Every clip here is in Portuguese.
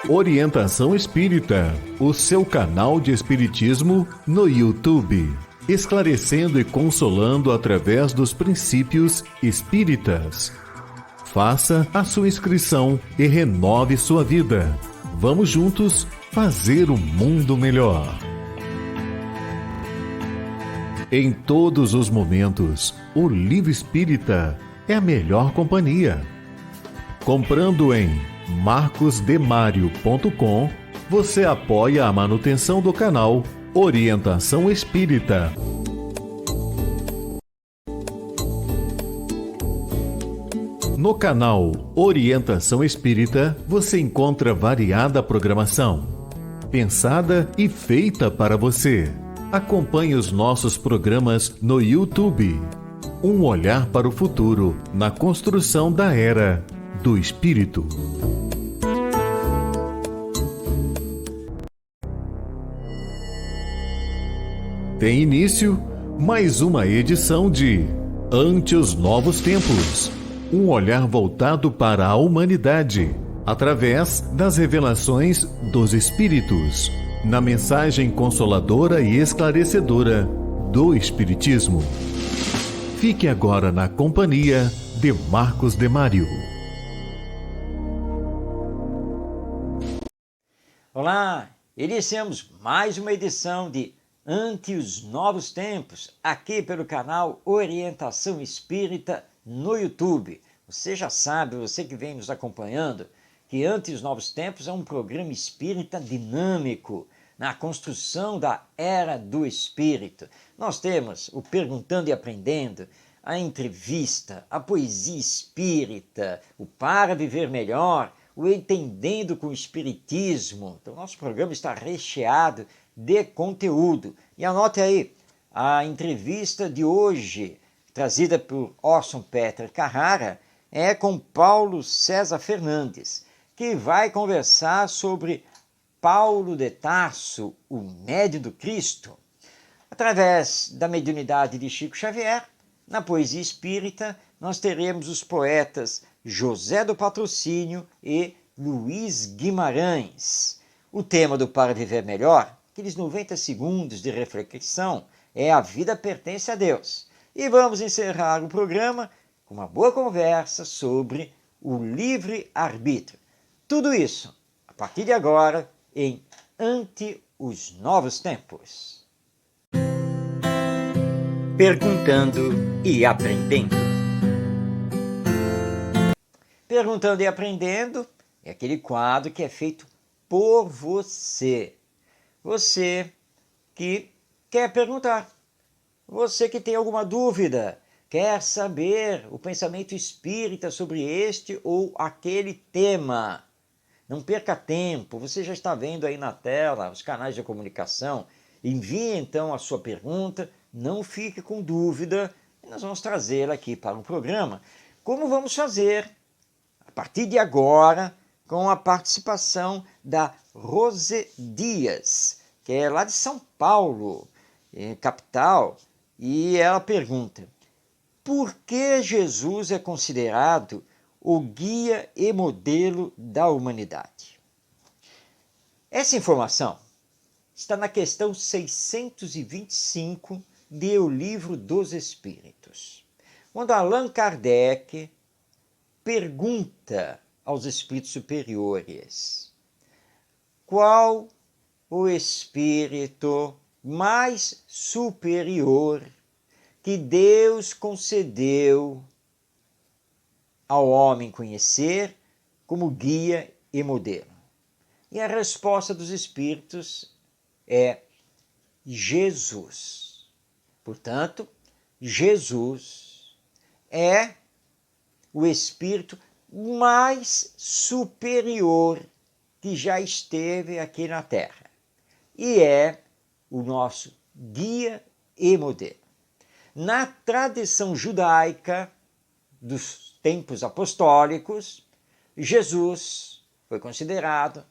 Orientação Espírita, o seu canal de espiritismo no YouTube, esclarecendo e consolando através dos princípios espíritas. Faça a sua inscrição e renove sua vida. Vamos juntos fazer o mundo melhor. Em todos os momentos, o Livro Espírita é a melhor companhia. Comprando em marcosdemario.com, você apoia a manutenção do canal Orientação Espírita. No canal Orientação Espírita, você encontra variada programação, pensada e feita para você. Acompanhe os nossos programas no YouTube. Um olhar para o futuro na construção da Era do Espírito. Tem início mais uma edição de Ante os Novos Tempos. Um olhar voltado para a humanidade, através das revelações dos Espíritos, na mensagem consoladora e esclarecedora do Espiritismo. Fique agora na companhia de Marcos Demário. Olá, iniciamos mais uma edição de Ante os Novos Tempos, aqui pelo canal Orientação Espírita no YouTube. Você já sabe, você que vem nos acompanhando, que Ante os Novos Tempos é um programa espírita dinâmico na construção da Era do Espírito. Nós temos o Perguntando e Aprendendo, a entrevista, a poesia espírita, o Para Viver Melhor, o Entendendo com o Espiritismo. Então, nosso programa está recheado de conteúdo. E anote aí, a entrevista de hoje, trazida por Orson Peter Carrara, é com Paulo César Fernandes, que vai conversar sobre Paulo de Tarso, o médium do Cristo. Através da mediunidade de Chico Xavier, na poesia espírita, nós teremos os poetas José do Patrocínio e Luiz Guimarães. O tema do Para Viver Melhor, aqueles 90 segundos de reflexão, é A Vida Pertence a Deus. E vamos encerrar o programa com uma boa conversa sobre o livre-arbítrio. Tudo isso, a partir de agora, em Ante os Novos Tempos. Perguntando e Aprendendo. Perguntando e Aprendendo é aquele quadro que é feito por você. Você que quer perguntar, você que tem alguma dúvida, quer saber o pensamento espírita sobre este ou aquele tema. Não perca tempo, você já está vendo aí na tela os canais de comunicação. Envie então a sua pergunta, não fique com dúvida, e nós vamos trazê-la aqui para o programa. Como vamos fazer a partir de agora com a participação da Rose Dias, que é lá de São Paulo, capital, e ela pergunta: por que Jesus é considerado o guia e modelo da humanidade? Essa informação está na questão 625 de O Livro dos Espíritos, quando Allan Kardec pergunta aos espíritos superiores: qual o espírito mais superior que Deus concedeu ao homem conhecer como guia e modelo? E a resposta dos espíritos é Jesus. Portanto, Jesus é o espírito mais superior que já esteve aqui na Terra e é o nosso guia e modelo. Na tradição judaica dos tempos apostólicos, Jesus foi considerado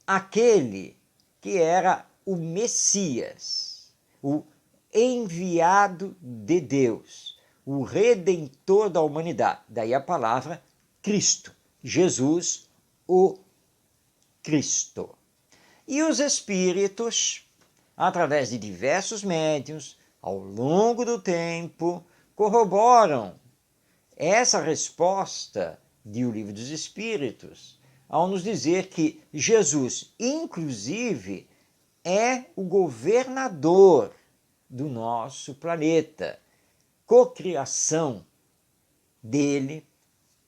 aquele que era o Messias, o enviado de Deus, o redentor da humanidade. Daí a palavra Cristo, Jesus, o Cristo. E os espíritos, através de diversos médiuns, ao longo do tempo, corroboram essa resposta de O Livro dos Espíritos, ao nos dizer que Jesus, inclusive, é o governador do nosso planeta, cocriação dele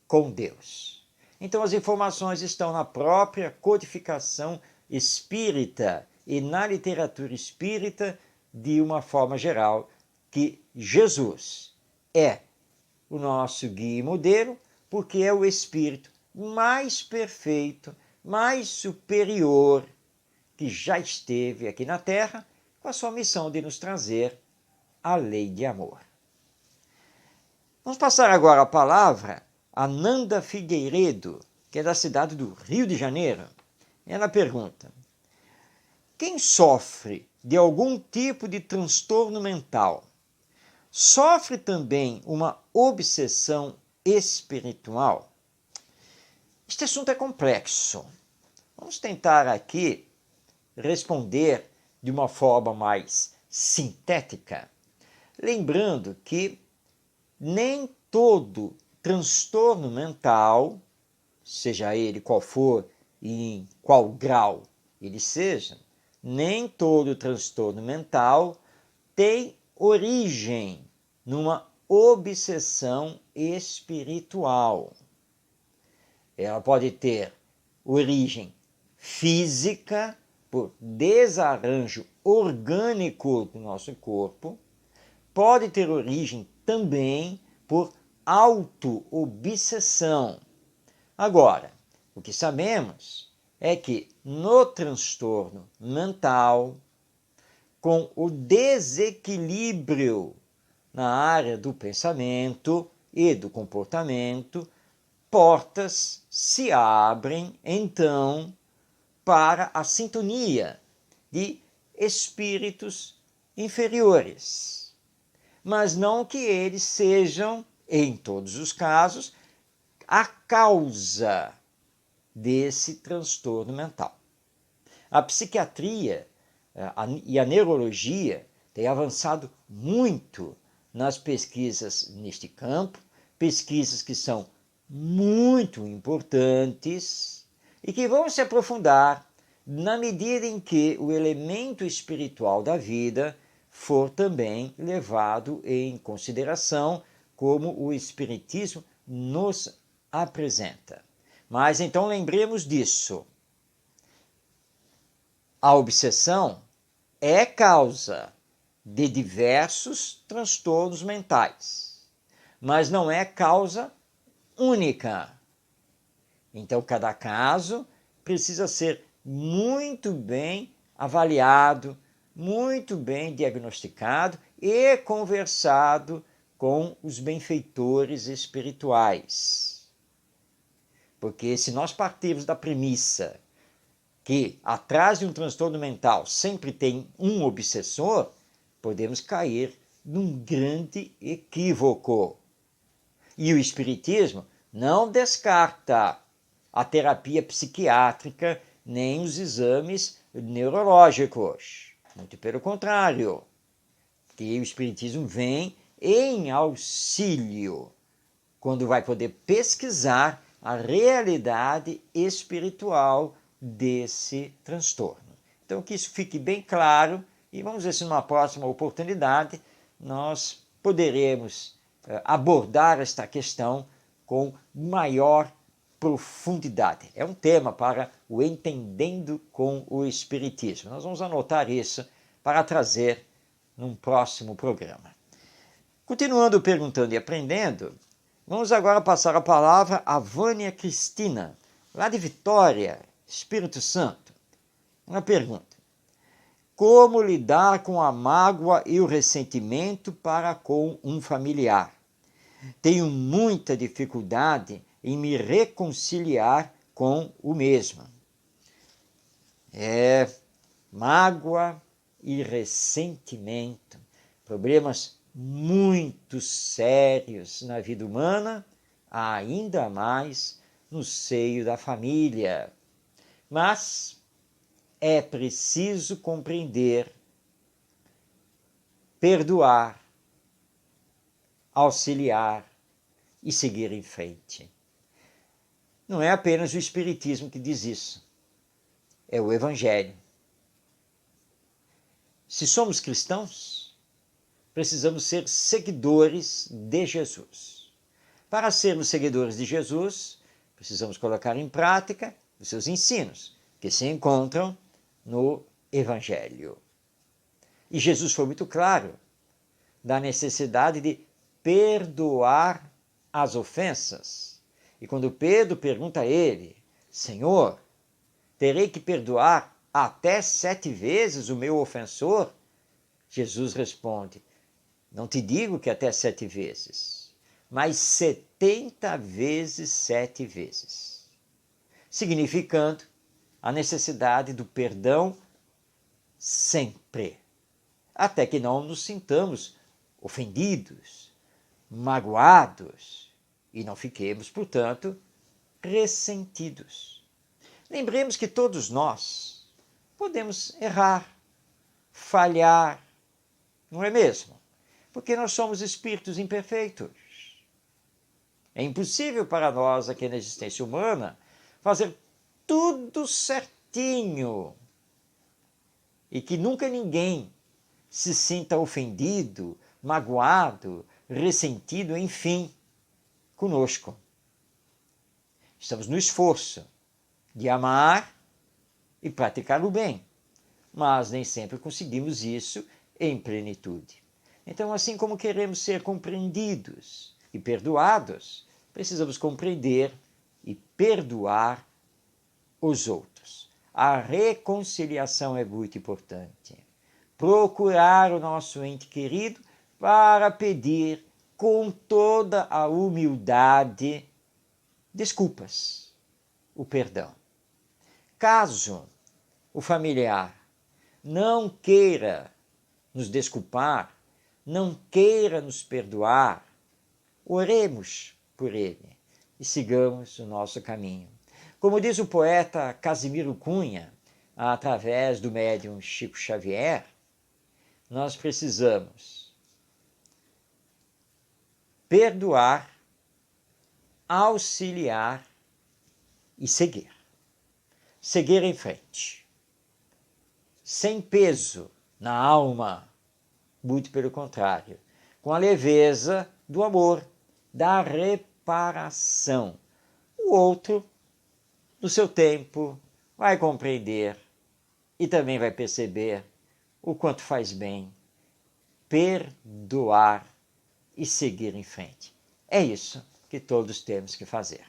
com Deus. Então as informações estão na própria codificação espírita e na literatura espírita de uma forma geral, que Jesus é o nosso guia e modelo, porque é o espírito mais perfeito, mais superior que já esteve aqui na Terra, com a sua missão de nos trazer a lei de amor. Vamos passar agora a palavra a Nanda Figueiredo, que é da cidade do Rio de Janeiro. Ela pergunta: quem sofre de algum tipo de transtorno mental sofre também uma obsessão espiritual? Este assunto é complexo. Vamos tentar aqui responder de uma forma mais sintética, lembrando que nem todo transtorno mental, seja ele qual for e em qual grau ele seja, nem todo transtorno mental tem origem numa obsessão espiritual. Ela pode ter origem física, por desarranjo orgânico do nosso corpo, pode ter origem também por auto-obsessão. Agora, o que sabemos é que no transtorno mental, com o desequilíbrio na área do pensamento e do comportamento, portas se abrem, então, para a sintonia de espíritos inferiores. Mas não que eles sejam, em todos os casos, a causa desse transtorno mental. A psiquiatria e a neurologia têm avançado muito nas pesquisas neste campo, pesquisas que são muito importantes e que vão se aprofundar na medida em que o elemento espiritual da vida for também levado em consideração, como o Espiritismo nos apresenta. Mas então lembremos disso. A obsessão é causa de diversos transtornos mentais, mas não é causa única. Então, cada caso precisa ser muito bem avaliado, muito bem diagnosticado e conversado com os benfeitores espirituais. Porque se nós partirmos da premissa que atrás de um transtorno mental sempre tem um obsessor, podemos cair num grande equívoco. E o Espiritismo não descarta a terapia psiquiátrica nem os exames neurológicos. Muito pelo contrário, que o Espiritismo vem em auxílio quando vai poder pesquisar a realidade espiritual desse transtorno. Então, que isso fique bem claro e vamos ver se numa próxima oportunidade nós poderemos abordar esta questão com maior profundidade. É um tema para o Entendendo com o Espiritismo. Nós vamos anotar isso para trazer num próximo programa. Continuando perguntando e aprendendo, vamos agora passar a palavra a Vânia Cristina, lá de Vitória, Espírito Santo. Uma pergunta: como lidar com a mágoa e o ressentimento para com um familiar? Tenho muita dificuldade em me reconciliar com o mesmo. Mágoa e ressentimento, problemas muito sérios na vida humana, ainda mais no seio da família. Mas é preciso compreender, perdoar, auxiliar e seguir em frente. Não é apenas o Espiritismo que diz isso, é o Evangelho. Se somos cristãos, precisamos ser seguidores de Jesus. Para sermos seguidores de Jesus, precisamos colocar em prática os seus ensinos, que se encontram no Evangelho. E Jesus foi muito claro da necessidade de perdoar as ofensas. E quando Pedro pergunta a ele, Senhor, terei que perdoar até 7 vezes o meu ofensor? Jesus responde, não te digo que até 7 vezes, mas 70 vezes 7 vezes. Significando a necessidade do perdão sempre, até que não nos sintamos ofendidos, magoados e não fiquemos, portanto, ressentidos. Lembremos que todos nós podemos errar, falhar, não é mesmo? Porque nós somos espíritos imperfeitos. É impossível para nós, aqui na existência humana, fazer tudo certinho e que nunca ninguém se sinta ofendido, magoado, ressentido, enfim, conosco. Estamos no esforço de amar e praticar o bem, mas nem sempre conseguimos isso em plenitude. Então, assim como queremos ser compreendidos e perdoados, precisamos compreender e perdoar os outros. A reconciliação é muito importante. Procurar o nosso ente querido para pedir com toda a humildade desculpas, o perdão. Caso o familiar não queira nos desculpar, não queira nos perdoar, oremos por ele e sigamos o nosso caminho. Como diz o poeta Casimiro Cunha, através do médium Chico Xavier, nós precisamos perdoar, auxiliar e seguir. Seguir em frente. Sem peso na alma, muito pelo contrário, com a leveza do amor, da reparação. O outro, no seu tempo, vai compreender e também vai perceber o quanto faz bem perdoar e seguir em frente. É isso que todos temos que fazer.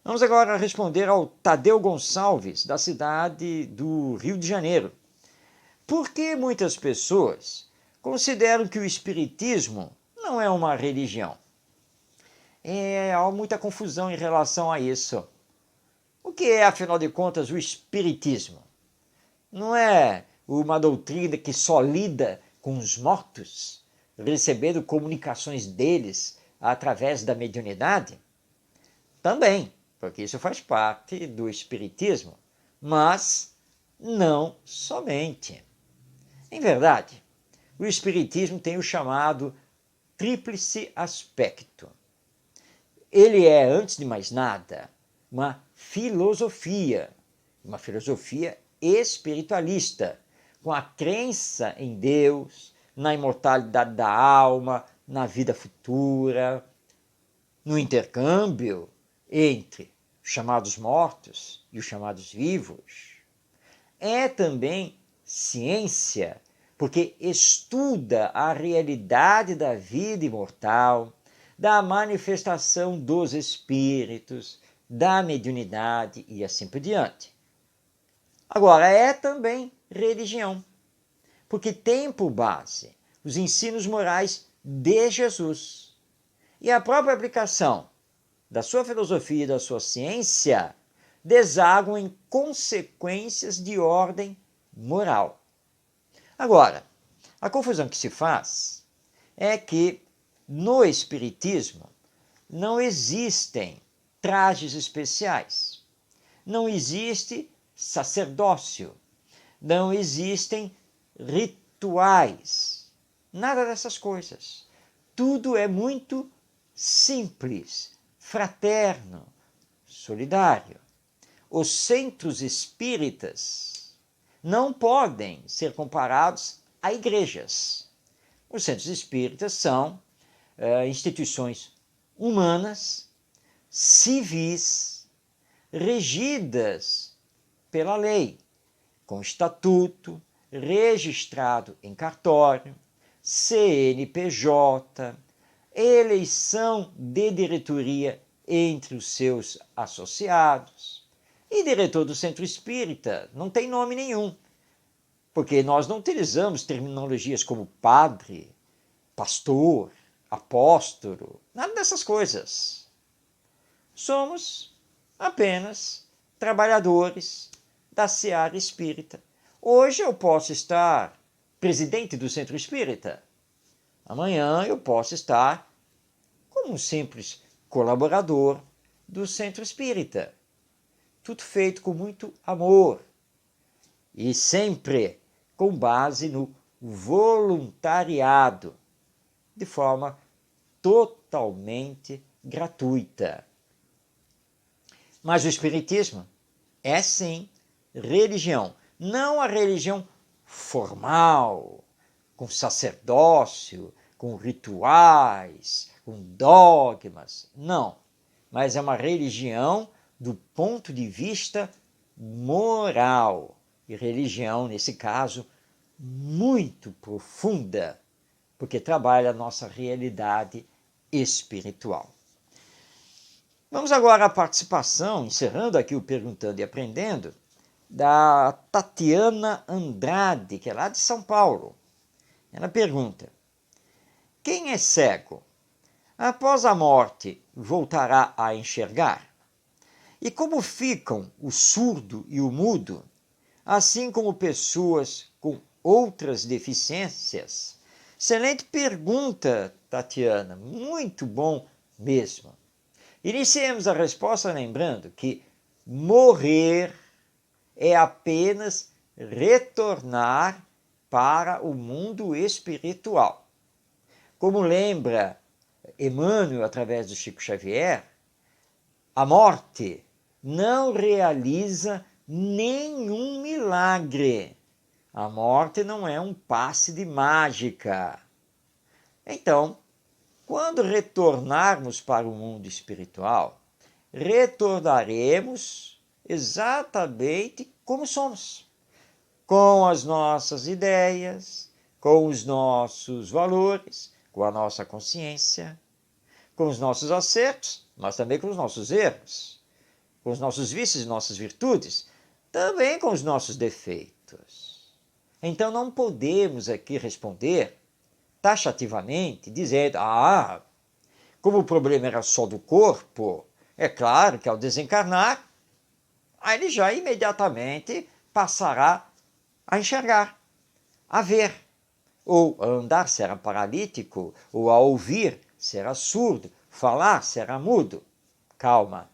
Vamos agora responder ao Tadeu Gonçalves, da cidade do Rio de Janeiro. Por que muitas pessoas consideram que o Espiritismo não é uma religião? Há muita confusão em relação a isso. O que é, afinal de contas, o Espiritismo? Não é uma doutrina que só lida com os mortos, recebendo comunicações deles através da mediunidade? Também, porque isso faz parte do Espiritismo, mas não somente. Em verdade, o Espiritismo tem o chamado tríplice aspecto. Ele é, antes de mais nada, uma filosofia espiritualista, com a crença em Deus, na imortalidade da alma, na vida futura, no intercâmbio entre os chamados mortos e os chamados vivos. É também ciência, porque estuda a realidade da vida imortal, da manifestação dos espíritos, da mediunidade e assim por diante. Agora, é também religião, porque tem por base os ensinos morais de Jesus. E a própria aplicação da sua filosofia e da sua ciência desaguam em consequências de ordem moral. Agora, a confusão que se faz é que no Espiritismo não existem trajes especiais. não existe sacerdócio, não existem rituais, nada dessas coisas. Tudo é muito simples, fraterno, solidário. Os centros espíritas não podem ser comparados a igrejas. Os centros espíritas são instituições humanas, civis, regidas pela lei, com estatuto, registrado em cartório, CNPJ, eleição de diretoria entre os seus associados. E diretor do centro espírita não tem nome nenhum, porque nós não utilizamos terminologias como padre, pastor, apóstolo, nada dessas coisas. Somos apenas trabalhadores da seara espírita. Hoje eu posso estar presidente do centro espírita. Amanhã eu posso estar como um simples colaborador do centro espírita. Tudo feito com muito amor e sempre com base no voluntariado, de forma totalmente gratuita. Mas o Espiritismo é sim religião, não a religião formal, com sacerdócio, com rituais, com dogmas, não. Mas é uma religião do ponto de vista moral. E religião, nesse caso, muito profunda, porque trabalha a nossa realidade espiritual. Vamos agora à participação, encerrando aqui o Perguntando e Aprendendo, da Tatiana Andrade, que é lá de São Paulo. Ela pergunta: quem é cego, após a morte, voltará a enxergar? E como ficam o surdo e o mudo, assim como pessoas com outras deficiências? Excelente pergunta, Tatiana, muito bom mesmo. Iniciemos a resposta lembrando que morrer é apenas retornar para o mundo espiritual. Como lembra Emmanuel através do Chico Xavier, a morte não realiza nenhum milagre. A morte não é um passe de mágica. Então, quando retornarmos para o mundo espiritual, retornaremos exatamente como somos, com as nossas ideias, com os nossos valores, com a nossa consciência, com os nossos acertos, mas também com os nossos erros, com os nossos vícios e nossas virtudes, também com os nossos defeitos. Então não podemos aqui responder taxativamente, dizendo: como o problema era só do corpo, é claro que ao desencarnar, aí ele já imediatamente passará a enxergar, a ver, ou a andar será paralítico, ou a ouvir será surdo, falar será mudo. Calma.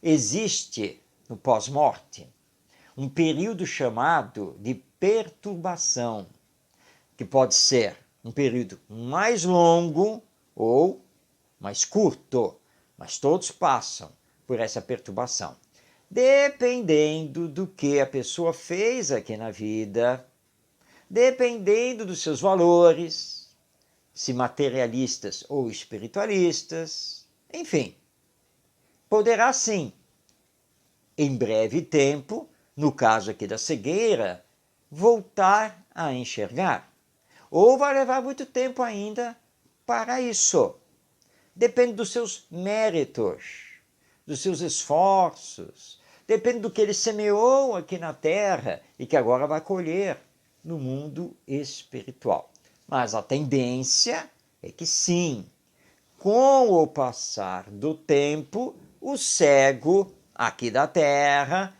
Existe no pós-morte um período chamado de perturbação, que pode ser um período mais longo ou mais curto, mas todos passam por essa perturbação, dependendo do que a pessoa fez aqui na vida, dependendo dos seus valores, se materialistas ou espiritualistas, enfim, poderá sim, em breve tempo, no caso aqui da cegueira, voltar a enxergar. Ou vai levar muito tempo ainda para isso. Depende dos seus méritos, dos seus esforços, depende do que ele semeou aqui na Terra e que agora vai colher no mundo espiritual. Mas a tendência é que sim, com o passar do tempo, o cego aqui da Terra,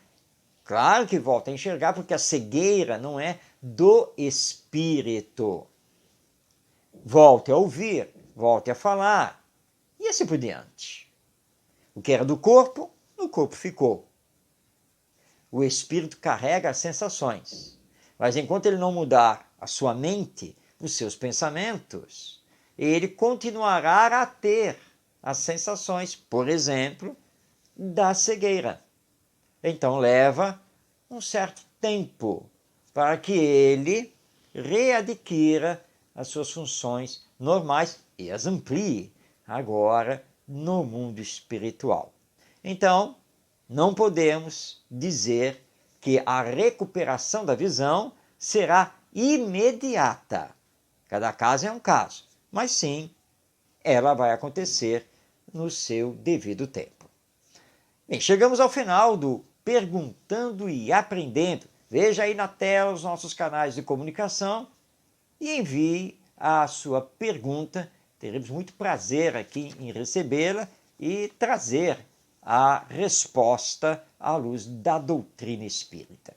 claro que volta a enxergar, porque a cegueira não é do espírito. Volte a ouvir, volte a falar, e assim por diante. O que era do corpo, no corpo ficou. o espírito carrega as sensações. Mas enquanto ele não mudar a sua mente, os seus pensamentos, ele continuará a ter as sensações, por exemplo, da cegueira. Então leva um certo tempo para que ele readquira as suas funções normais e as amplie agora no mundo espiritual. Então, não podemos dizer que a recuperação da visão será imediata. Cada caso é um caso, mas sim, ela vai acontecer no seu devido tempo. Bem, chegamos ao final do Perguntando e Aprendendo. Veja aí na tela os nossos canais de comunicação e envie a sua pergunta. Teremos muito prazer aqui em recebê-la e trazer a resposta à luz da doutrina espírita.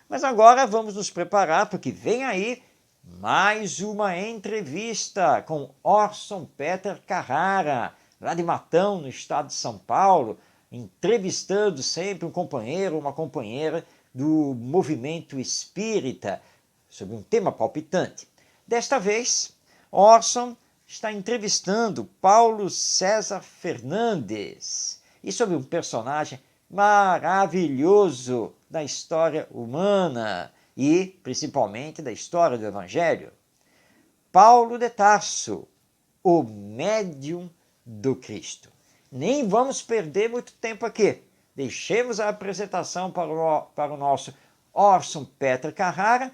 Mas agora vamos nos preparar, porque vem aí mais uma entrevista com Orson Peter Carrara, lá de Matão, no estado de São Paulo, entrevistando sempre um companheiro ou uma companheira do movimento espírita sobre um tema palpitante. Desta vez, Orson está entrevistando Paulo César Fernandes e sobre um personagem maravilhoso da história humana e principalmente da história do Evangelho. Paulo de Tarso, o médium do Cristo. Nem vamos perder muito tempo aqui. Deixemos a apresentação para o nosso Orson Peter Carrara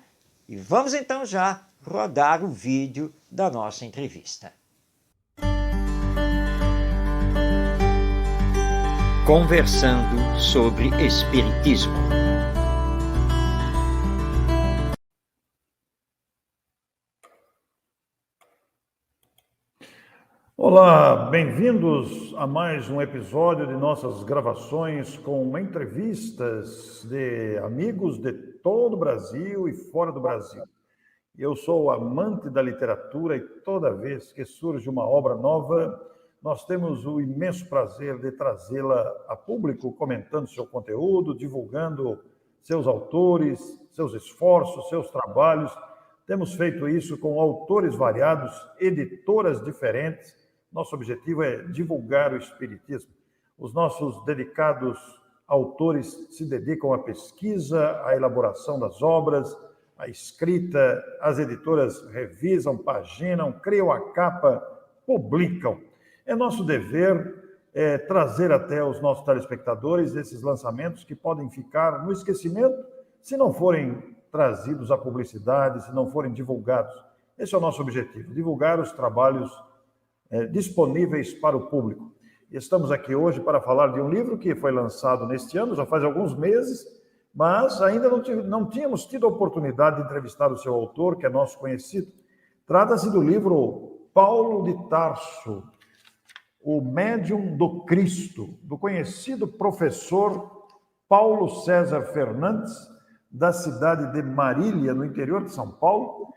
e vamos então já rodar o vídeo da nossa entrevista. Conversando sobre Espiritismo. Olá, bem-vindos a mais um episódio de nossas gravações com entrevistas de amigos de todo o Brasil e fora do Brasil. Eu sou amante da literatura e toda vez que surge uma obra nova, nós temos o imenso prazer de trazê-la a público, comentando seu conteúdo, divulgando seus autores, seus esforços, seus trabalhos. Temos feito isso com autores variados, editoras diferentes. Nosso objetivo é divulgar o Espiritismo. Os nossos dedicados autores se dedicam à pesquisa, à elaboração das obras, à escrita, as editoras revisam, paginam, criam a capa, publicam. É nosso dever trazer até os nossos telespectadores esses lançamentos que podem ficar no esquecimento se não forem trazidos à publicidade, se não forem divulgados. Esse é o nosso objetivo, divulgar os trabalhos disponíveis para o público. Estamos aqui hoje para falar de um livro que foi lançado neste ano, já faz alguns meses, mas ainda não tínhamos tido a oportunidade de entrevistar o seu autor, que é nosso conhecido. Trata-se do livro Paulo de Tarso, o médium do Cristo, do conhecido professor Paulo César Fernandes, da cidade de Marília, no interior de São Paulo,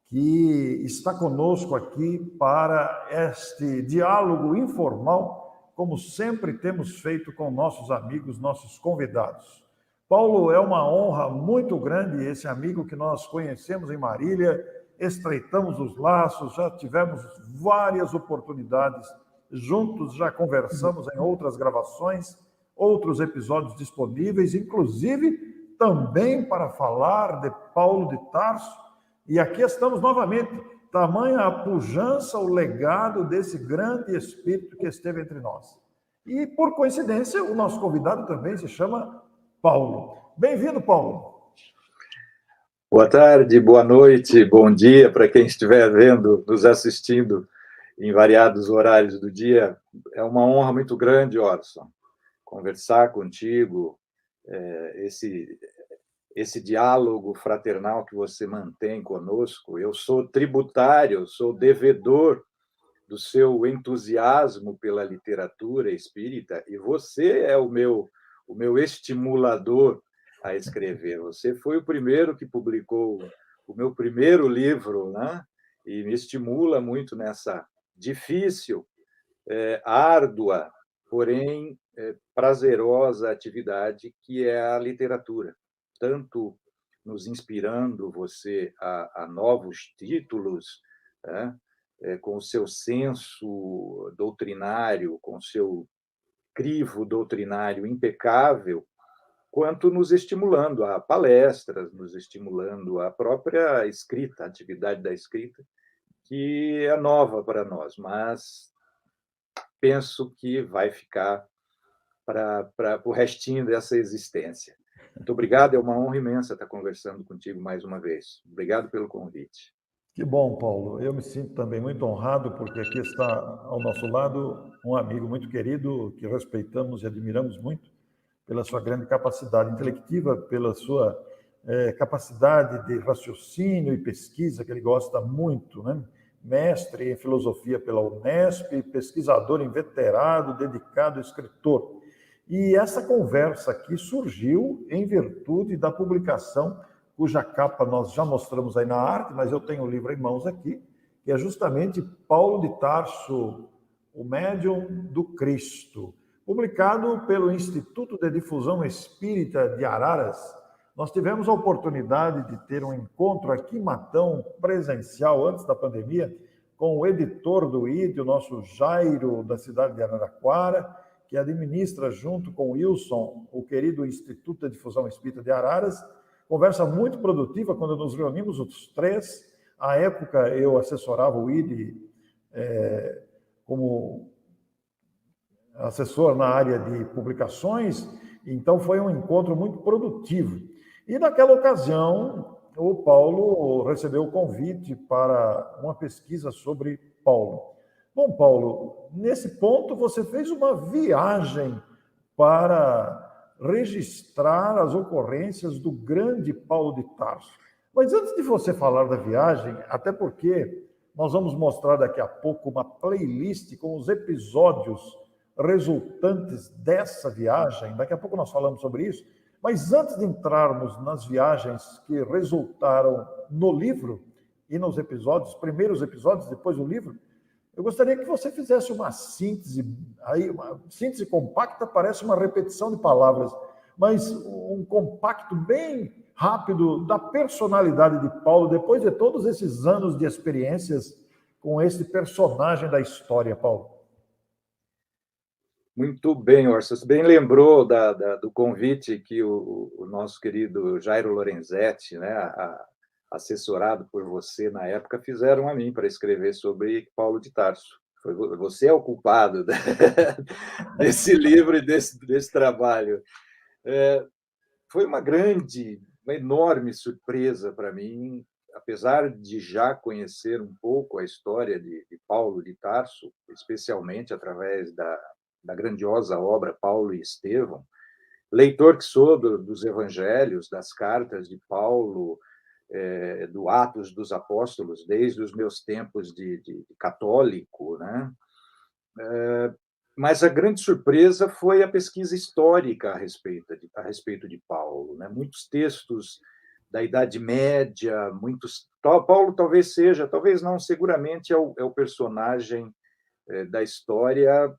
que está conosco aqui para este diálogo informal, como sempre temos feito com nossos amigos, nossos convidados. Paulo, é uma honra muito grande esse amigo que nós conhecemos em Marília, estreitamos os laços, já tivemos várias oportunidades juntos, já conversamos em outras gravações, outros episódios disponíveis, inclusive também para falar de Paulo de Tarso. E aqui estamos novamente, tamanha a pujança, o legado desse grande espírito que esteve entre nós. E, por coincidência, o nosso convidado também se chama Paulo. Bem-vindo, Paulo. Boa tarde, boa noite, bom dia para quem estiver vendo, nos assistindo em variados horários do dia. É uma honra muito grande, Orson, conversar contigo, esse diálogo fraternal que você mantém conosco. Eu sou tributário, sou devedor do seu entusiasmo pela literatura espírita e você é o meu estimulador a escrever. Você foi o primeiro que publicou o meu primeiro livro, né? E me estimula muito nessa difícil, árdua, porém prazerosa atividade que é a literatura, tanto nos inspirando você a novos títulos, né? Com o seu senso doutrinário, com o seu crivo doutrinário impecável, quanto nos estimulando a palestras, nos estimulando a própria escrita, a atividade da escrita, que é nova para nós, mas penso que vai ficar para o restinho dessa existência. Muito obrigado, é uma honra imensa estar conversando contigo mais uma vez. Obrigado pelo convite. Que bom, Paulo. Eu me sinto também muito honrado, porque aqui está ao nosso lado um amigo muito querido, que respeitamos e admiramos muito, pela sua grande capacidade intelectiva, pela sua capacidade de raciocínio e pesquisa, que ele gosta muito, né? Mestre em filosofia pela Unesp, pesquisador inveterado, dedicado, escritor. E essa conversa aqui surgiu em virtude da publicação, cuja capa nós já mostramos aí na arte, mas eu tenho o livro em mãos aqui, que é justamente Paulo de Tarso, o Médium do Cristo, publicado pelo Instituto de Difusão Espírita de Araras. Nós tivemos a oportunidade de ter um encontro aqui em Matão, presencial, antes da pandemia, com o editor do ID, o nosso Jairo, da cidade de Araraquara, que administra, junto com o Wilson, o querido Instituto de Difusão Espírita de Araras. Conversa muito produtiva, quando nos reunimos os três. À época, eu assessorava o ID como assessor na área de publicações, então foi um encontro muito produtivo. E naquela ocasião, o Paulo recebeu o convite para uma pesquisa sobre Paulo. Bom, Paulo, nesse ponto você fez uma viagem para registrar as ocorrências do grande Paulo de Tarso. Mas antes de você falar da viagem, até porque nós vamos mostrar daqui a pouco uma playlist com os episódios resultantes dessa viagem, daqui a pouco nós falamos sobre isso, mas antes de entrarmos nas viagens que resultaram no livro e nos episódios, primeiros episódios, depois o livro, eu gostaria que você fizesse uma síntese, aí uma síntese compacta, parece uma repetição de palavras, mas um compacto bem rápido da personalidade de Paulo, depois de todos esses anos de experiências com esse personagem da história, Paulo. Muito bem, Orson. Você bem lembrou do convite que o nosso querido Jairo Lorenzetti, né, assessorado por você na época, fizeram a mim para escrever sobre Paulo de Tarso. Você é o culpado desse livro e desse trabalho. Foi uma enorme surpresa para mim, apesar de já conhecer um pouco a história de Paulo de Tarso, especialmente através da grandiosa obra Paulo e Estevão, leitor que sou dos evangelhos, das cartas de Paulo, do Atos dos Apóstolos, desde os meus tempos de católico, né? Mas a grande surpresa foi a pesquisa histórica a respeito de Paulo, né? Muitos textos da Idade Média, Paulo talvez seja, talvez não, seguramente é o personagem da história,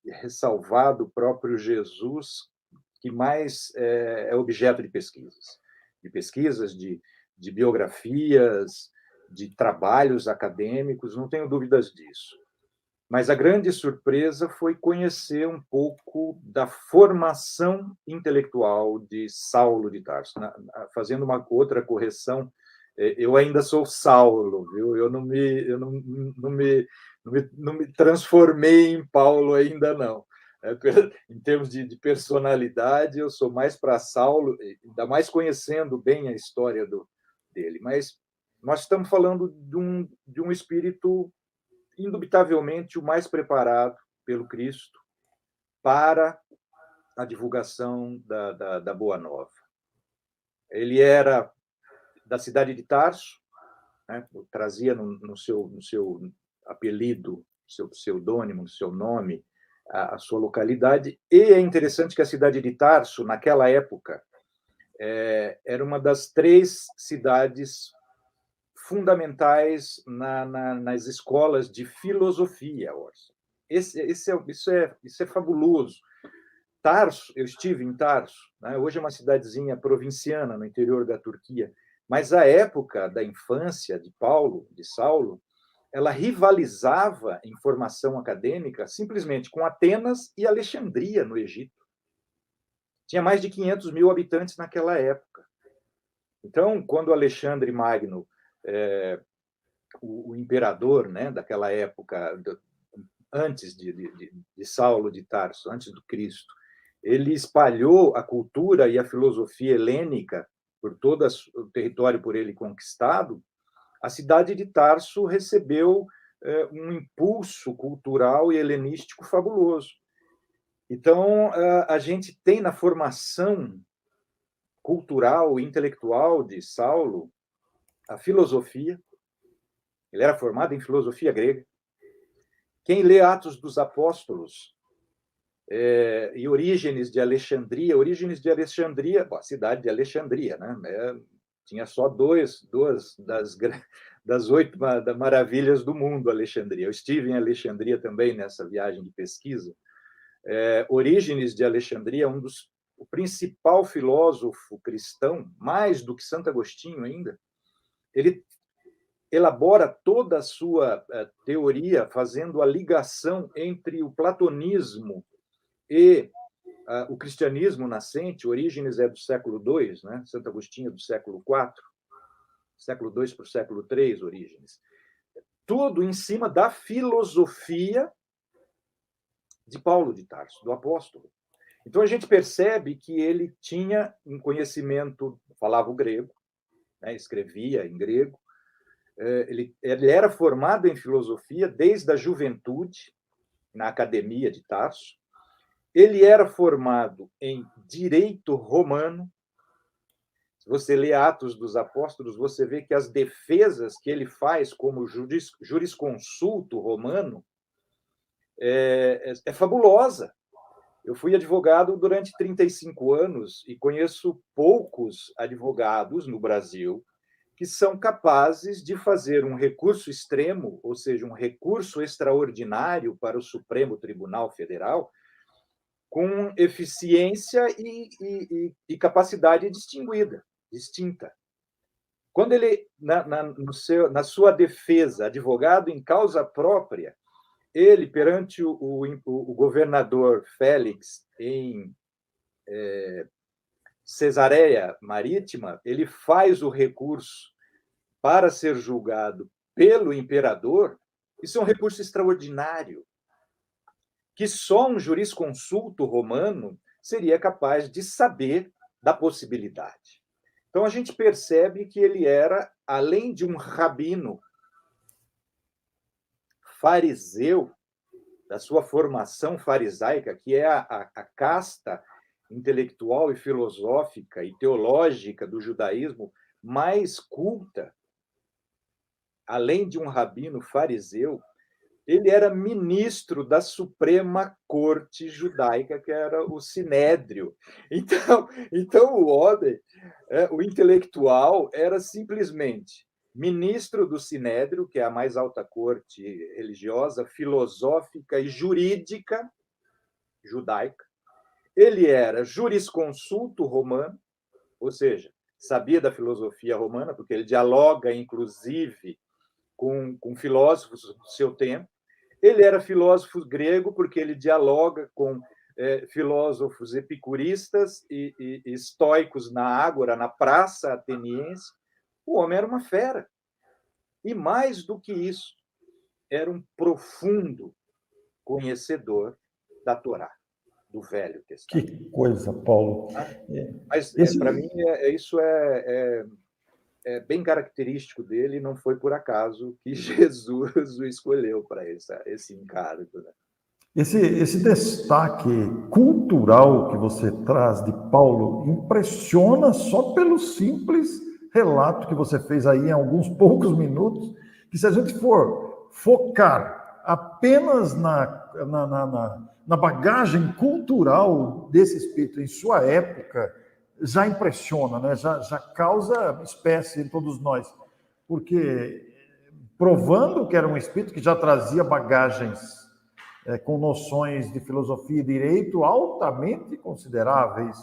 ressalvado o próprio Jesus, que mais é objeto de pesquisas, de biografias, de trabalhos acadêmicos, não tenho dúvidas disso. Mas a grande surpresa foi conhecer um pouco da formação intelectual de Saulo de Tarso. Fazendo uma outra correção, eu ainda sou Saulo, viu? Eu não me transformei em Paulo ainda não. Em termos de personalidade, eu sou mais para Saulo, ainda mais conhecendo bem a história dele. Mas nós estamos falando de um espírito indubitavelmente o mais preparado pelo Cristo para a divulgação da Boa Nova. Ele era da cidade de Tarso, né? Trazia no seu apelido, seu pseudônimo, seu nome, a sua localidade. E é interessante que a cidade de Tarso, naquela época, era uma das 3 cidades fundamentais nas escolas de filosofia, Orson. Isso é fabuloso. Tarso, eu estive em Tarso, né? Hoje é uma cidadezinha provinciana no interior da Turquia, mas a época da infância de Saulo, ela rivalizava em formação acadêmica simplesmente com Atenas e Alexandria, no Egito. Tinha mais de 500 mil habitantes naquela época. Então, quando Alexandre Magno, o imperador, né, daquela época, antes de Saulo de Tarso, antes do Cristo, ele espalhou a cultura e a filosofia helênica por todo o território por ele conquistado. A cidade de Tarso recebeu um impulso cultural e helenístico fabuloso. Então, a gente tem na formação cultural e intelectual de Saulo a filosofia. Ele era formado em filosofia grega. Quem lê Atos dos Apóstolos e Orígenes de Alexandria, a cidade de Alexandria, né? Tinha só duas das 8 maravilhas do mundo, Alexandria. Eu estive em Alexandria também nessa viagem de pesquisa. Orígenes de Alexandria, o principal filósofo cristão, mais do que Santo Agostinho ainda, ele elabora toda a sua teoria fazendo a ligação entre o platonismo e o cristianismo nascente. Orígenes é do século II, né? Santo Agostinho é do século IV, século II para o século III, Orígenes. Tudo em cima da filosofia de Paulo de Tarso, do apóstolo. Então, a gente percebe que ele tinha um conhecimento, falava o grego, né? Escrevia em grego. Ele era formado em filosofia desde a juventude, na Academia de Tarso. Ele era formado em direito romano. Se você lê Atos dos Apóstolos, você vê que as defesas que ele faz como jurisconsulto romano é fabulosa. Eu fui advogado durante 35 anos e conheço poucos advogados no Brasil que são capazes de fazer um recurso extremo, ou seja, um recurso extraordinário para o Supremo Tribunal Federal, com eficiência e capacidade distinta. Quando ele, na sua defesa, advogado em causa própria, ele, perante o governador Félix em Cesareia Marítima, ele faz o recurso para ser julgado pelo imperador. Isso é um recurso extraordinário, que só um jurisconsulto romano seria capaz de saber da possibilidade. Então, a gente percebe que ele era, além de um rabino fariseu, da sua formação farisaica, que é a casta intelectual e filosófica e teológica do judaísmo mais culta, além de um rabino fariseu, ele era ministro da Suprema Corte Judaica, que era o Sinédrio. Então o homem, o intelectual, era simplesmente ministro do Sinédrio, que é a mais alta corte religiosa, filosófica e jurídica judaica. Ele era jurisconsulto romano, ou seja, sabia da filosofia romana, porque ele dialoga, inclusive, com filósofos do seu tempo. Ele era filósofo grego, porque ele dialoga com filósofos epicuristas e estoicos na Ágora, na praça ateniense. O homem era uma fera. E, mais do que isso, era um profundo conhecedor da Torá, do Velho Testamento. Que coisa, Paulo. Mas, para mim, isso é bem característico dele, não foi por acaso que Jesus o escolheu para esse encargo. Né? Esse destaque cultural que você traz de Paulo impressiona só pelo simples relato que você fez aí em alguns poucos minutos, que se a gente for focar apenas na bagagem cultural desse espírito em sua época, já impressiona, né? já causa espécie em todos nós, porque provando que era um espírito que já trazia bagagens com noções de filosofia e direito altamente consideráveis.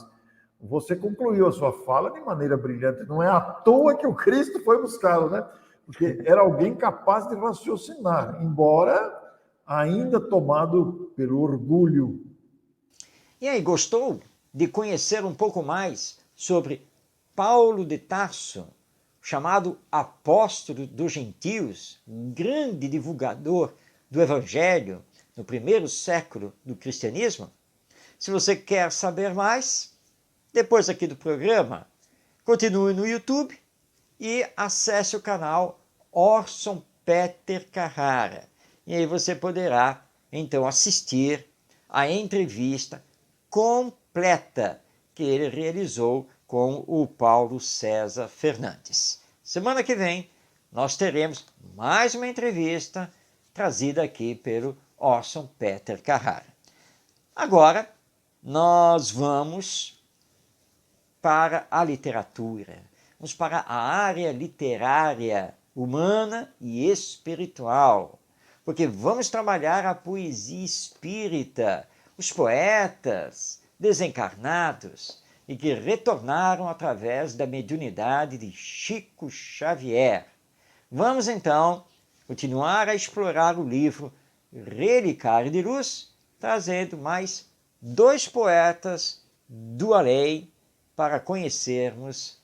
Você concluiu a sua fala de maneira brilhante. Não é à toa que o Cristo foi buscá-lo, né? Porque era alguém capaz de raciocinar, embora ainda tomado pelo orgulho. E aí, gostou de conhecer um pouco mais sobre Paulo de Tarso, chamado apóstolo dos gentios, grande divulgador do Evangelho no primeiro século do cristianismo? Se você quer saber mais, depois aqui do programa, continue no YouTube e acesse o canal Orson Peter Carrara. E aí você poderá, então, assistir a entrevista completa que ele realizou com o Paulo César Fernandes. Semana que vem, nós teremos mais uma entrevista trazida aqui pelo Orson Peter Carrara. Agora, nós vamos para a literatura, vamos para a área literária, humana e espiritual, porque vamos trabalhar a poesia espírita, os poetas desencarnados e que retornaram através da mediunidade de Chico Xavier. Vamos então continuar a explorar o livro Relicário de Luz, trazendo mais 2 poetas do além para conhecermos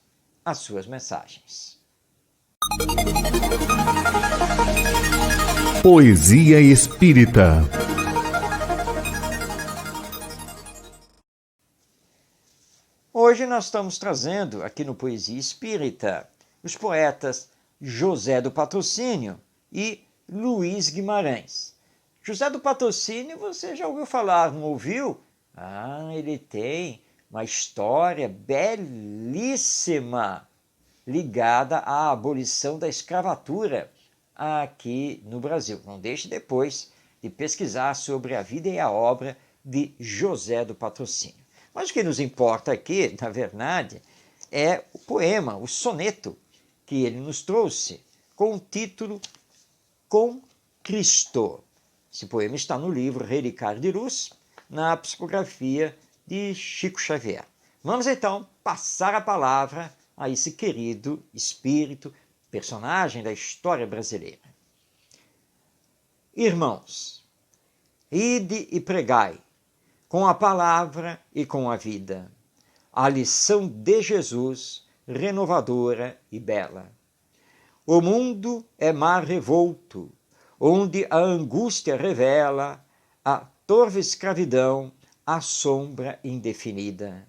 as suas mensagens. Poesia Espírita. Hoje nós estamos trazendo aqui no Poesia Espírita os poetas José do Patrocínio e Luiz Guimarães. José do Patrocínio você já ouviu falar, não ouviu? Ele tem uma história belíssima ligada à abolição da escravatura aqui no Brasil. Não deixe depois de pesquisar sobre a vida e a obra de José do Patrocínio. Mas o que nos importa aqui, na verdade, é o poema, o soneto que ele nos trouxe, com o título Com Cristo. Esse poema está no livro Relicário de Luz, na psicografia de Chico Xavier. Vamos então passar a palavra a esse querido espírito, personagem da história brasileira. Irmãos, ide e pregai, com a palavra e com a vida, a lição de Jesus, renovadora e bela. O mundo é mar revolto, onde a angústia revela a torva escravidão, a sombra indefinida.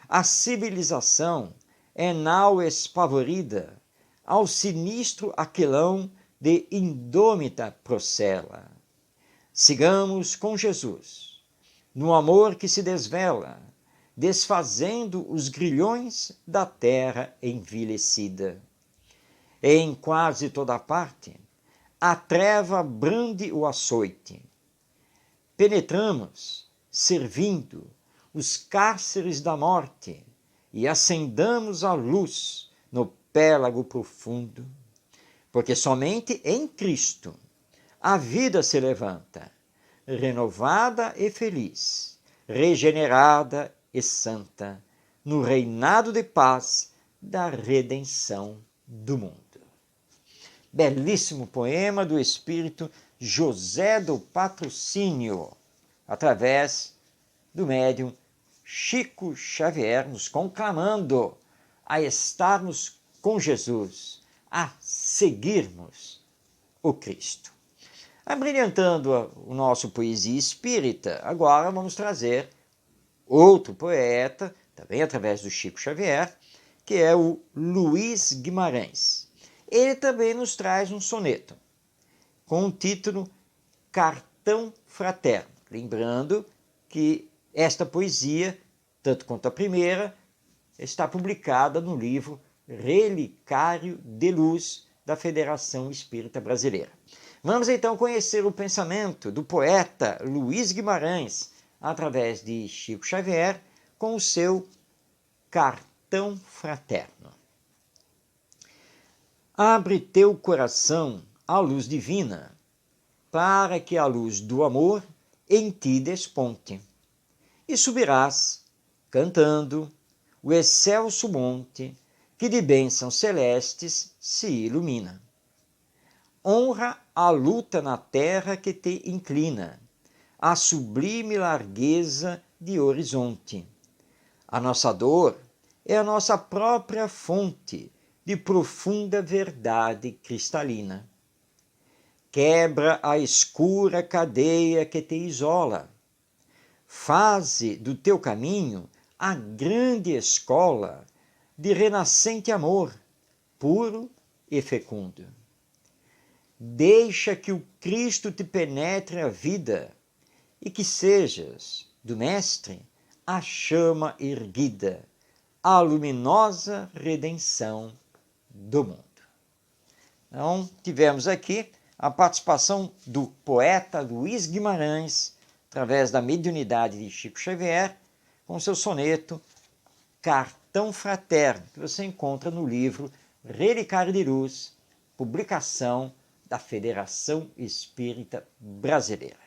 A civilização é nau espavorida, ao sinistro aquilão de indômita procela. Sigamos com Jesus, no amor que se desvela, desfazendo os grilhões da terra envilecida. Em quase toda parte, a treva brande o açoite. Penetramos, servindo, os cárceres da morte e acendamos a luz no pélago profundo, porque somente em Cristo a vida se levanta, renovada e feliz, regenerada e santa, no reinado de paz da redenção do mundo. Belíssimo poema do espírito José do Patrocínio, através do médium Chico Xavier, nos conclamando a estarmos com Jesus, a seguirmos o Cristo. Abrilhantando o nosso Poesia Espírita, agora vamos trazer outro poeta, também através do Chico Xavier, que é o Luiz Guimarães. Ele também nos traz um soneto, com o título Cartão Fraterno. Lembrando que esta poesia, tanto quanto a primeira, está publicada no livro Relicário de Luz da Federação Espírita Brasileira. Vamos então conhecer o pensamento do poeta Luiz Guimarães, através de Chico Xavier, com o seu Cartão Fraterno. Abre teu coração à luz divina, para que a luz do amor em ti desponte. E subirás, cantando, o excelso monte que de bênçãos celestes se ilumina. Honra a luta na terra que te inclina, a sublime largueza de horizonte. A nossa dor é a nossa própria fonte de profunda verdade cristalina. Quebra a escura cadeia que te isola. Faze do teu caminho a grande escola de renascente amor, puro e fecundo. Deixa que o Cristo te penetre a vida e que sejas, do Mestre, a chama erguida, a luminosa redenção do mundo. Então, tivemos aqui a participação do poeta Luiz Guimarães, através da mediunidade de Chico Xavier, com seu soneto Cartão Fraterno, que você encontra no livro Relicário de Luz, publicação da Federação Espírita Brasileira.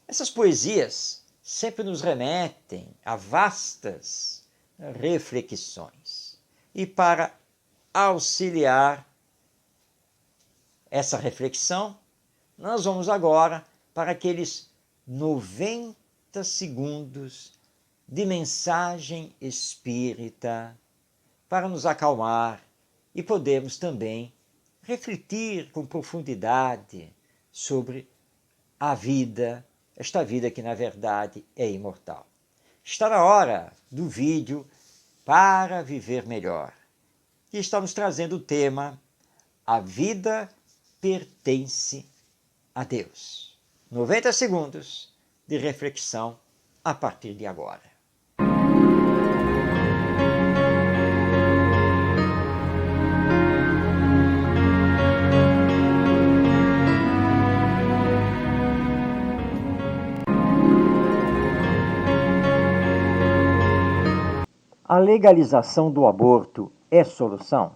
Essas poesias sempre nos remetem a vastas reflexões. E para auxiliar essa reflexão, nós vamos agora para aqueles 90 segundos de mensagem espírita para nos acalmar e podermos também refletir com profundidade sobre a vida, esta vida que na verdade é imortal. Está na hora do vídeo Para Viver Melhor, que está nos trazendo o tema A Vida Pertence a Deus. 90 segundos de reflexão a partir de agora. A legalização do aborto é solução?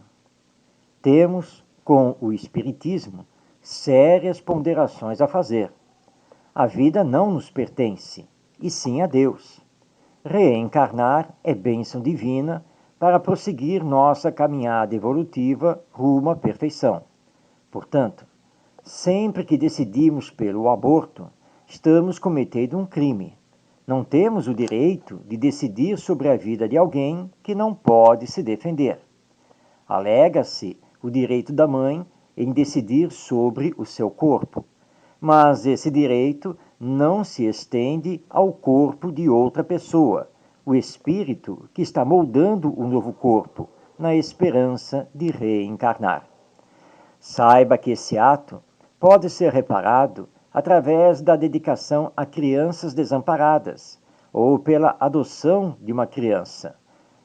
Temos, com o Espiritismo, sérias ponderações a fazer. A vida não nos pertence, e sim a Deus. Reencarnar é bênção divina para prosseguir nossa caminhada evolutiva rumo à perfeição. Portanto, sempre que decidimos pelo aborto, estamos cometendo um crime. Não temos o direito de decidir sobre a vida de alguém que não pode se defender. Alega-se o direito da mãe em decidir sobre o seu corpo, mas esse direito não se estende ao corpo de outra pessoa, o espírito que está moldando o novo corpo, na esperança de reencarnar. Saiba que esse ato pode ser reparado através da dedicação a crianças desamparadas ou pela adoção de uma criança,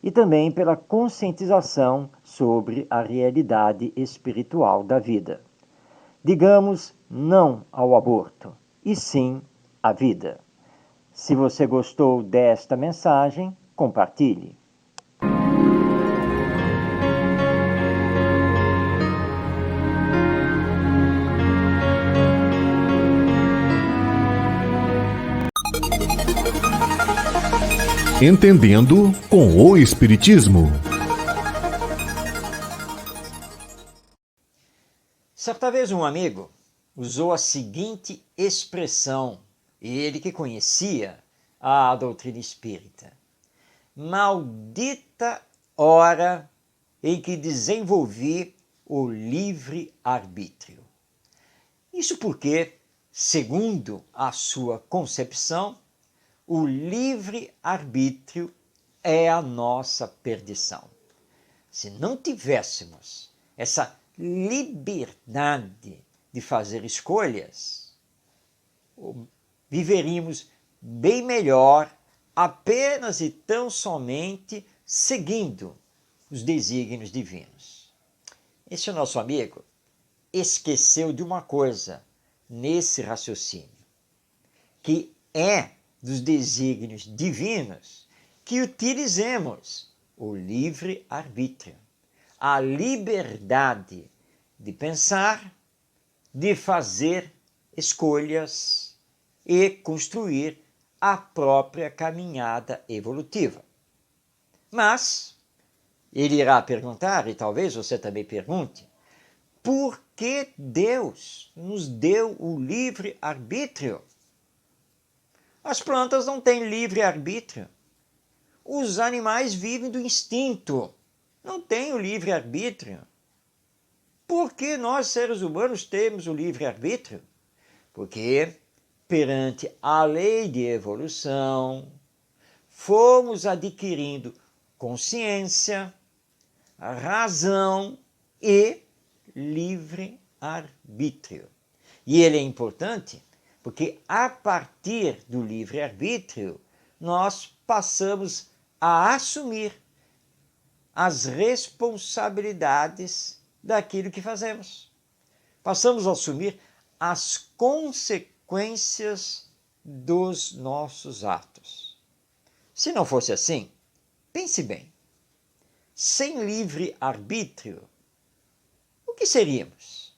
e também pela conscientização sobre a realidade espiritual da vida. Digamos não ao aborto, e sim à vida. Se você gostou desta mensagem, compartilhe. Entendendo com o Espiritismo. Certa vez um amigo usou a seguinte expressão, ele que conhecia a doutrina espírita: maldita hora em que desenvolvi o livre-arbítrio. Isso porque, segundo a sua concepção, o livre-arbítrio é a nossa perdição. Se não tivéssemos essa liberdade de fazer escolhas, viveríamos bem melhor apenas e tão somente seguindo os desígnios divinos. Esse nosso amigo esqueceu de uma coisa nesse raciocínio, que é dos desígnios divinos que utilizemos o livre-arbítrio, a liberdade de pensar, de fazer escolhas e construir a própria caminhada evolutiva. Mas ele irá perguntar, e talvez você também pergunte, por que Deus nos deu o livre-arbítrio? As plantas não têm livre-arbítrio. Os animais vivem do instinto, não têm o livre-arbítrio. Por que nós, seres humanos, temos o livre-arbítrio? Porque, perante a lei de evolução, fomos adquirindo consciência, razão e livre-arbítrio. E ele é importante porque, a partir do livre-arbítrio, nós passamos a assumir as responsabilidades daquilo que fazemos. Passamos a assumir as consequências dos nossos atos. Se não fosse assim, pense bem. Sem livre-arbítrio, o que seríamos?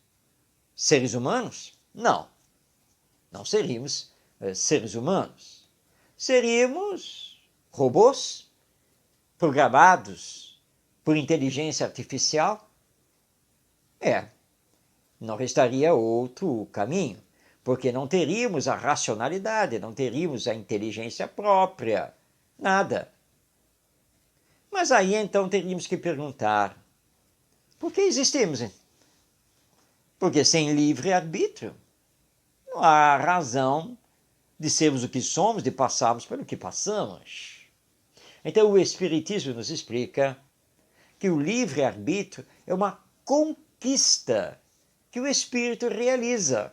Seres humanos? Não. Não seríamos seres humanos. Seríamos robôs programados por inteligência artificial? Não restaria outro caminho, porque não teríamos a racionalidade, não teríamos a inteligência própria, nada. Mas aí então teríamos que perguntar, por que existimos? Porque sem livre-arbítrio não há razão de sermos o que somos, de passarmos pelo que passamos. Então o Espiritismo nos explica que o livre-arbítrio é uma conquista que o espírito realiza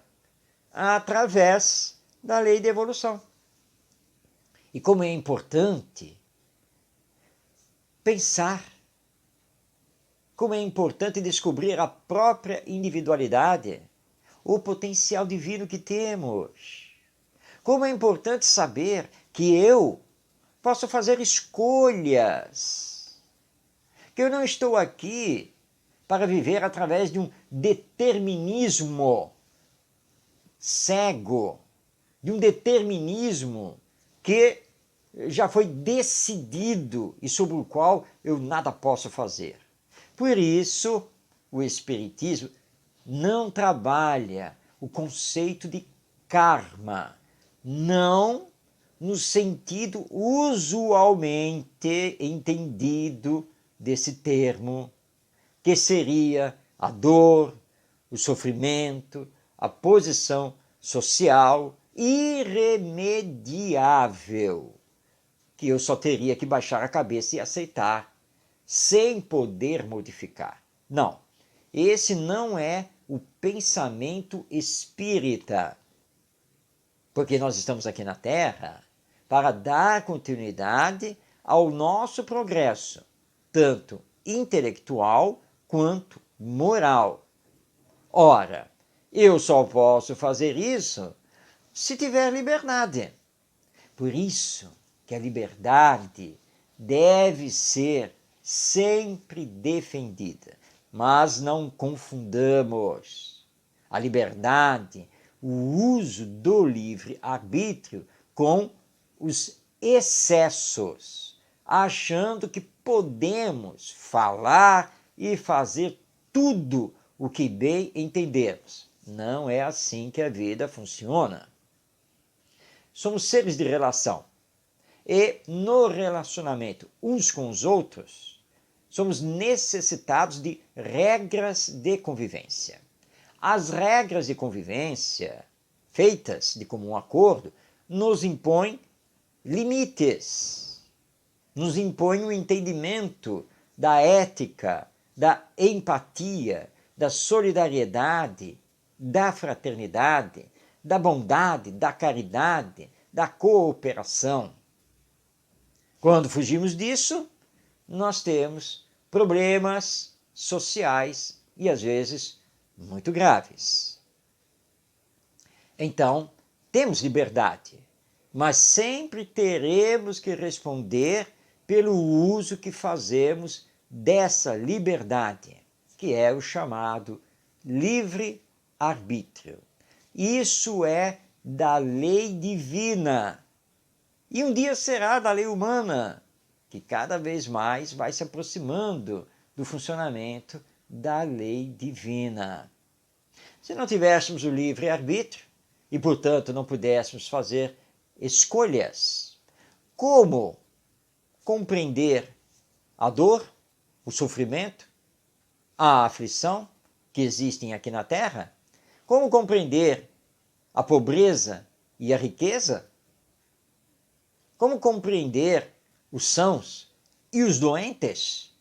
através da lei de evolução. E como é importante pensar, como é importante descobrir a própria individualidade, o potencial divino que temos. Como é importante saber que eu posso fazer escolhas, que eu não estou aqui para viver através de um determinismo cego, de um determinismo que já foi decidido e sobre o qual eu nada posso fazer. Por isso, o Espiritismo não trabalha o conceito de karma, não no sentido usualmente entendido desse termo, que seria a dor, o sofrimento, a posição social irremediável, que eu só teria que baixar a cabeça e aceitar, sem poder modificar. Não, esse não é o pensamento espírita, porque nós estamos aqui na Terra para dar continuidade ao nosso progresso, tanto intelectual quanto moral. Ora, eu só posso fazer isso se tiver liberdade. Por isso que a liberdade deve ser sempre defendida. Mas não confundamos a liberdade, o uso do livre-arbítrio com os excessos, achando que podemos falar e fazer tudo o que bem entendermos. Não é assim que a vida funciona. Somos seres de relação e no relacionamento uns com os outros somos necessitados de regras de convivência. As regras de convivência feitas de comum acordo nos impõem limites, nos impõem o entendimento da ética, da empatia, da solidariedade, da fraternidade, da bondade, da caridade, da cooperação. Quando fugimos disso, nós temos problemas sociais e, às vezes, muito graves. Então, temos liberdade, mas sempre teremos que responder pelo uso que fazemos dessa liberdade, que é o chamado livre-arbítrio. Isso é da lei divina. E um dia será da lei humana, que cada vez mais vai se aproximando do funcionamento da lei divina. Se não tivéssemos o livre-arbítrio e, portanto, não pudéssemos fazer escolhas, como compreender a dor, o sofrimento, a aflição que existem aqui na Terra? Como compreender a pobreza e a riqueza? Como compreender os sãos e os doentes?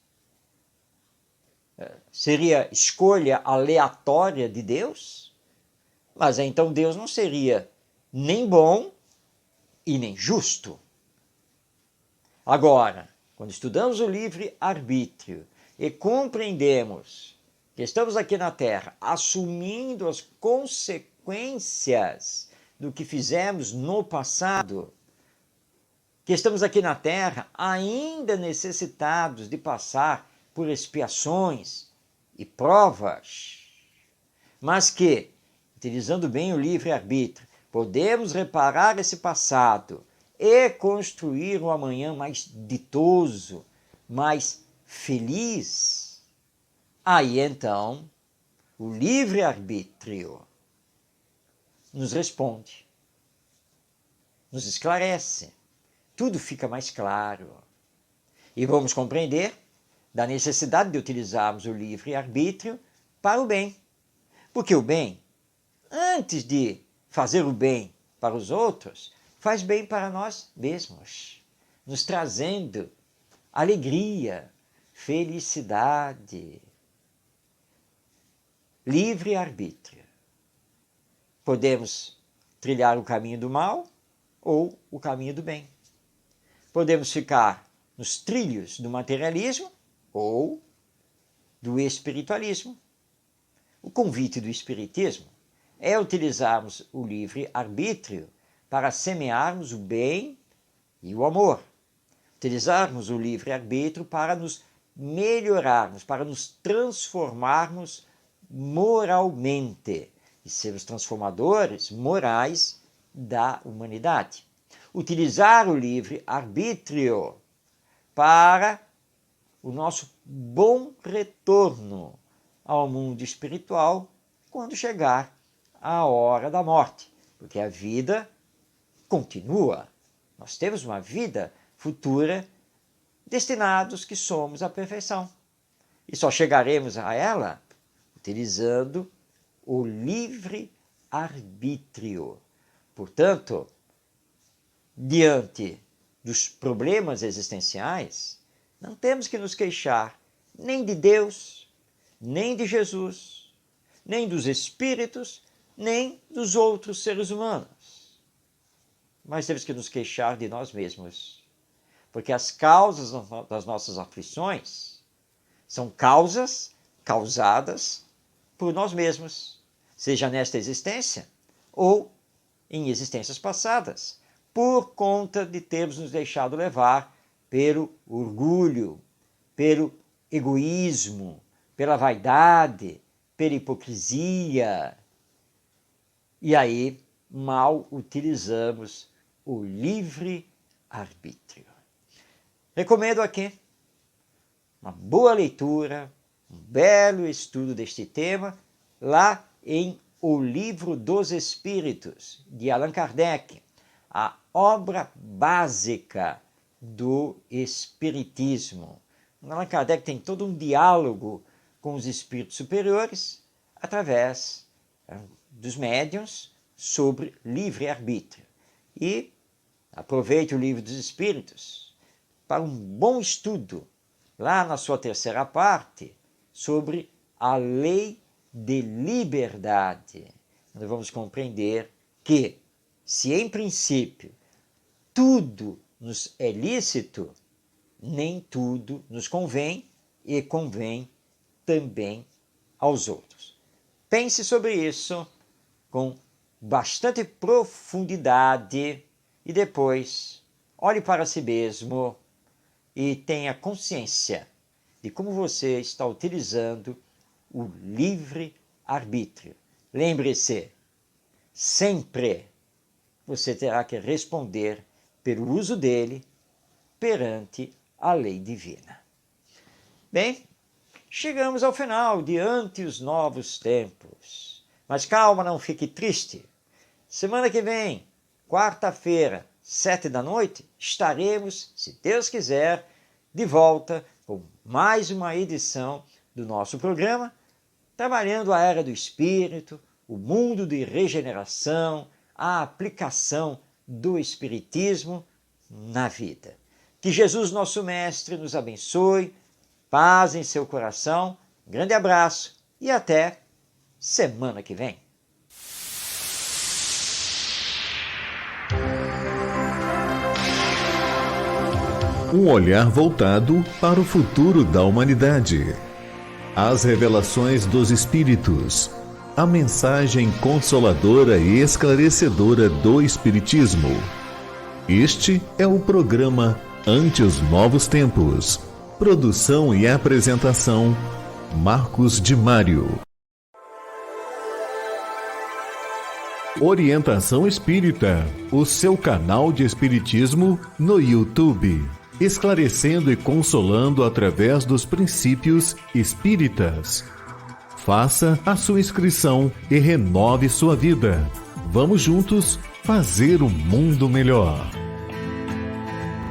Seria escolha aleatória de Deus? Mas então Deus não seria nem bom e nem justo. Agora, quando estudamos o livre-arbítrio e compreendemos que estamos aqui na Terra assumindo as consequências do que fizemos no passado, que estamos aqui na Terra ainda necessitados de passar por expiações e provas, mas que, utilizando bem o livre-arbítrio, podemos reparar esse passado e construir um amanhã mais ditoso, mais feliz. Aí então, o livre-arbítrio nos responde, nos esclarece, tudo fica mais claro. E vamos compreender da necessidade de utilizarmos o livre-arbítrio para o bem. Porque o bem, antes de fazer o bem para os outros, faz bem para nós mesmos, nos trazendo alegria, felicidade. Livre-arbítrio. Podemos trilhar o caminho do mal ou o caminho do bem. Podemos ficar nos trilhos do materialismo ou do espiritualismo. O convite do espiritismo é utilizarmos o livre-arbítrio para semearmos o bem e o amor. Utilizarmos o livre-arbítrio para nos melhorarmos, para nos transformarmos moralmente e ser os transformadores morais da humanidade. Utilizar o livre-arbítrio para o nosso bom retorno ao mundo espiritual quando chegar a hora da morte, porque a vida continua. Nós temos uma vida futura destinados que somos à perfeição. E só chegaremos a ela utilizando o livre-arbítrio. Portanto, diante dos problemas existenciais, não temos que nos queixar nem de Deus, nem de Jesus, nem dos espíritos, nem dos outros seres humanos. Mas temos que nos queixar de nós mesmos, porque as causas das nossas aflições são causas causadas por nós mesmos, seja nesta existência ou em existências passadas, por conta de termos nos deixado levar pelo orgulho, pelo egoísmo, pela vaidade, pela hipocrisia. E aí mal utilizamos o livre-arbítrio. Recomendo aqui uma boa leitura, um belo estudo deste tema, lá em O Livro dos Espíritos, de Allan Kardec, a obra básica do Espiritismo. Allan Kardec tem todo um diálogo com os espíritos superiores através dos médiuns sobre livre-arbítrio. E aproveite o Livro dos Espíritos para um bom estudo, lá na sua terceira parte, sobre a lei de liberdade. Nós vamos compreender que, se em princípio tudo nos é lícito, nem tudo nos convém e convém também aos outros. Pense sobre isso com bastante profundidade e depois olhe para si mesmo e tenha consciência de como você está utilizando o livre-arbítrio. Lembre-se, sempre você terá que responder pelo uso dele perante a lei divina. Bem, chegamos ao final de Ante os Novos Tempos. Mas calma, não fique triste. Semana que vem, quarta-feira, 7h, estaremos, se Deus quiser, de volta com mais uma edição do nosso programa, trabalhando a era do Espírito, o mundo de regeneração, a aplicação do Espiritismo na vida. Que Jesus, nosso Mestre, nos abençoe, paz em seu coração, grande abraço e até semana que vem. Um olhar voltado para o futuro da humanidade. As revelações dos Espíritos. A mensagem consoladora e esclarecedora do Espiritismo. Este é o programa Ante os Novos Tempos. Produção e apresentação, Marcos de Mário. Orientação Espírita, o seu canal de Espiritismo no YouTube. Esclarecendo e consolando através dos princípios espíritas. Faça a sua inscrição e renove sua vida. Vamos juntos fazer um mundo melhor.